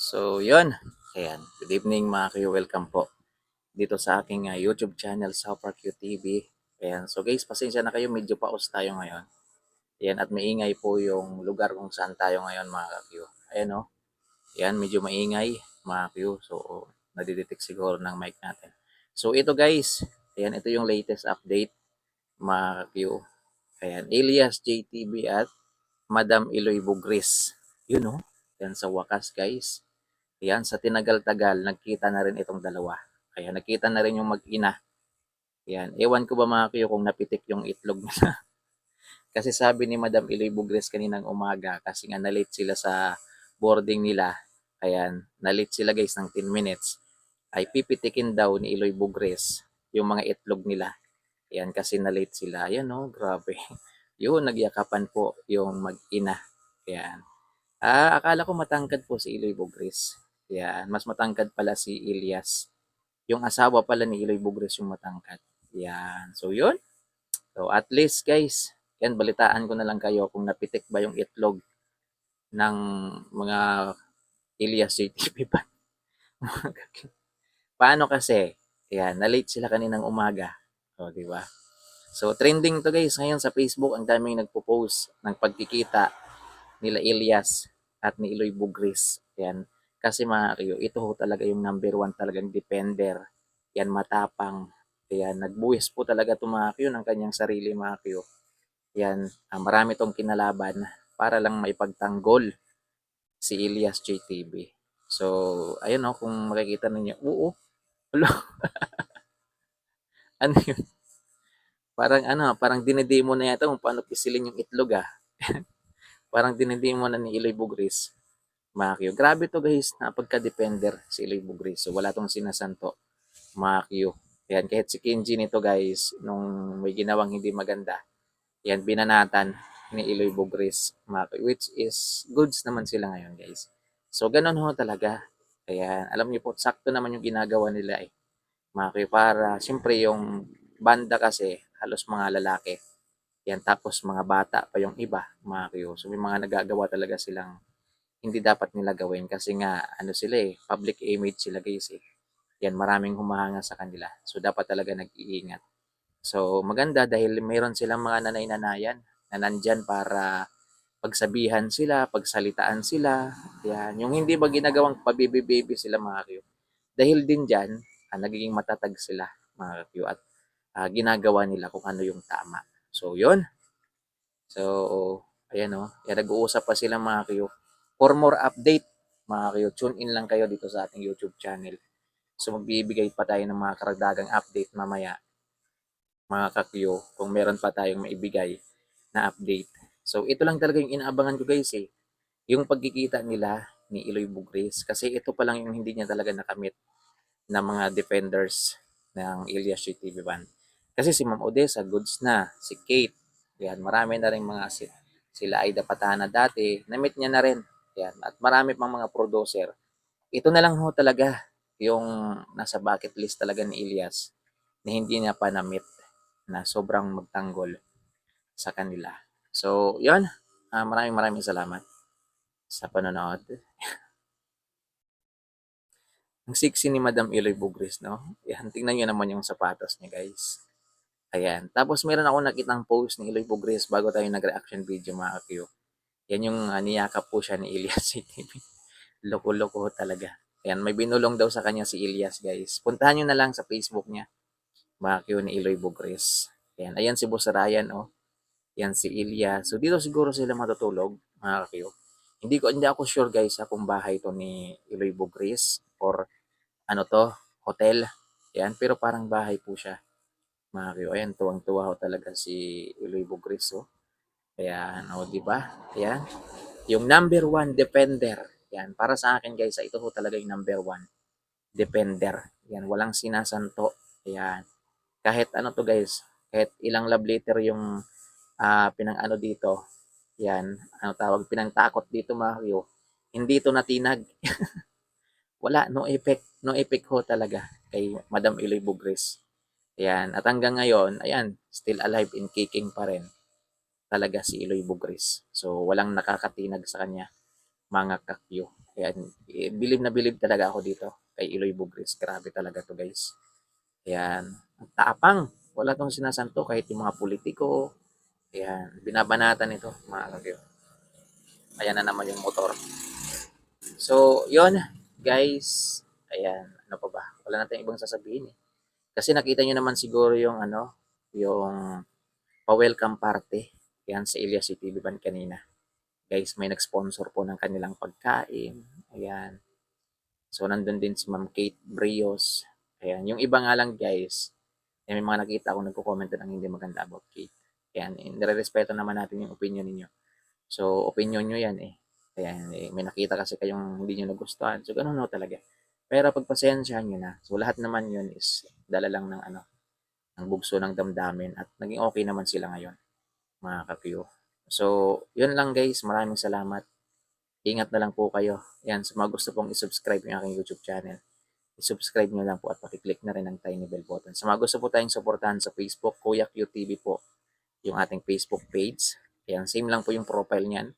So, yun. Ayan. Good evening mga kayo. Welcome po dito sa aking YouTube channel, Super Q TV. Ayan. So guys, pasensya na kayo. Medyo paus tayo ngayon. Ayan. At maingay po yung lugar kung saan tayo ngayon mga kakyo. Ayan o. Ayan. Medyo maingay mga kakyo. So, nadidetect siguro ng mic natin. So, ito guys. Ayan. Ito yung latest update mga kakyo. Ayan. Elias JTB at Madam Eloy Bugris. Yun o. Ayan sa wakas guys. Ayan, sa tinagal-tagal, nagkita na rin itong dalawa. Kaya nakita na rin yung mag-ina. Ayan, ewan ko ba mga kayo kung napitik yung itlog nila. Kasi sabi ni Madam Iloy Bugres kaninang umaga, kasi nga na-late sila sa boarding nila. Ayan, na-late sila guys ng 10 minutes. Ay pipitikin daw ni Iloy Bugres yung mga itlog nila. Ayan, kasi na-late sila. Ayan no, grabe. Yun, nagyakapan po yung mag-ina. Ayan. Akala ko matangkad po si Iloy Bugres. Yan, mas matangkad pala si Ilyas. Yung asawa pala ni Iloy Bugres yung matangkad. Yan. So, yun. So, at least guys, yan, balitaan ko na lang kayo kung napitik ba yung itlog ng mga Ilyas JTV ba? Paano kasi? Yan, na-late sila kaninang umaga. O, di ba? So, trending to guys. Ngayon sa Facebook, ang daming nagpo-post ng pagkikita nila Ilyas at ni Iloy Bugris. Yan. Kasi mga kayo, ito ho talaga yung number one talagang defender. Yan, matapang. Yan, nagbuwis po talaga ito mga kayo ng kanyang sarili mga kayo. Yan, marami tong kinalaban para lang maipagtanggol si Ilyas JTB. So, ayun o, kung makikita ninyo, oo, ulo, ano yun? Parang dinedemo na yata kung paano pisilin yung itlog ah. Parang dinedemo na ni Iloy Bugris. Makyo. Grabe to guys, napagka-defender si Iloy Bugris. So wala tong sinasanto. Makyo. Yan, kahit si Kenji nito guys, nung may ginawang hindi maganda, yan, binanatan ni Iloy Bugris. Makyo. Which is, goods naman sila ngayon guys. So ganun ho talaga. Ayan, alam niyo po, sakto naman yung ginagawa nila eh. Makyo, para, siyempre yung banda kasi, halos mga lalaki. Yan, tapos mga bata pa yung iba, makyo. So may mga nagagawa talaga silang hindi dapat nila gawin kasi nga ano sila eh, public image sila guys eh. Yan, maraming humahanga sa kanila. So dapat talaga nag-iingat. So maganda dahil mayroon silang mga nanay-nanayan na nandyan para pagsabihan sila, pagsalitaan sila. Yan, yung hindi ba ginagawang pabibi-baby sila mga kyo. Dahil din dyan, nagiging matatag sila mga kyo at ginagawa nila kung ano yung tama. So yun. So ayan o, nag-uusap pa sila mga kyo. For more update, mga kayo, tune in lang kayo dito sa ating YouTube channel. So magbibigay pa tayo ng mga karagdagang update mamaya, mga kakyo, kung meron pa tayong maibigay na update. So ito lang talaga yung inaabangan ko guys eh. Yung pagkikita nila ni Iloy Bugres. Kasi ito pa lang yung hindi niya talaga nakamit na mga defenders ng Ilyas TV Band. Kasi si Ma'am Odessa, goods na. Si Kate, yan, marami na rin mga sila Aida Patana dati, na-meet niya na rin. Yan, at marami pang mga producer. Ito na lang ho talaga yung nasa bucket list talaga ni Ilyas na hindi niya pa na-meet na sobrang magtanggol sa kanila. So, yun. Maraming salamat sa panonood. Ang sexy ni Madam Eloy Bugris, no? Yan, tingnan nyo naman yung sapatos niya, guys. Ayan. Tapos meron ako nakitang post ni Eloy Bugris bago tayo nag-reaction video, mga Q. Yan yung niyakap po siya ni Ilyas CTV. Loko-loko talaga. Ayan, may binulong daw sa kanya si Ilyas, guys. Puntahan nyo na lang sa Facebook niya. Mga Q ni Eloy Bugris. Ayan, ayan si Boss Ryan, oh. Yan si Ilyas. So, dito siguro sila matutulog, mga Q. Hindi ako sure, guys, kung bahay to ni Eloy Bugris or ano to, hotel. Yan, pero parang bahay po siya. Mga Q, ayan, tuwang-tuwa ho talaga si Eloy Bugris, oh. Ayan, o, di ba? Ayan. Yung number one defender. Yan, para sa akin guys, ito ho talaga yung number one defender. Yan, walang sinasanto. Ayan. Kahit ano to guys, kahit ilang love letter yung pinang-ano dito. Yan, ano tawag, pinangtakot dito mga kayo. Hindi to natinag. Wala, no effect. No effect ho talaga kay Madam Eloy Bugres. Ayan, at hanggang ngayon, ayan, still alive and kicking pa rin talaga si Eloy Bugres. So, walang nakakatinag sa kanya, mga kakyo. Ayan, believe na believe talaga ako dito kay Eloy Bugris. Grabe talaga to guys. Ayan, ang tapang. Wala tong sinasanto kahit yung mga politiko. Ayan, binabanatan ito mga kagyo. Ayan na naman yung motor. So, yon guys. Ayan, ano pa ba? Wala na tayong ibang sasabihin eh. Kasi nakita nyo naman siguro yung ano, yung pa-welcome party. Yan sa Ilias City Band kanina. Guys, may nag-sponsor po ng kanilang pagkain. Ayan. So, nandun din si Ma'am Kate Brios. Ayan. Yung iba nga lang guys, may mga nakita akong nagko-comment ng hindi maganda about Kate. Ayan. Nire-respeto naman natin yung opinion ninyo. So, opinion nyo yan eh. Ayan. May nakita kasi kayong hindi nyo nagustuhan. So, ganun no talaga. Pero pagpasensyahan nyo na. So, lahat naman yun is dala lang ng ano, ng bugso ng damdamin at naging okay naman sila ngayon, mga ka-Q. So, yun lang guys. Maraming salamat. Ingat na lang po kayo. Yan, sa mga gusto pong isubscribe yung aking YouTube channel, isubscribe nyo lang po at pakiclick na rin ang tiny bell button. Sa mga gusto po tayong suportahan sa Facebook, Kuya QTV po, yung ating Facebook page. Yan, same lang po yung profile niyan,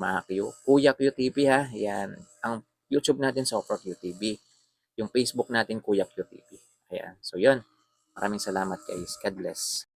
mga Q. Kuya QTV ha. Yan, ang YouTube natin sa Opera QTV. Yung Facebook natin, Kuya QTV. Ayan, so yun. Maraming salamat guys. God bless.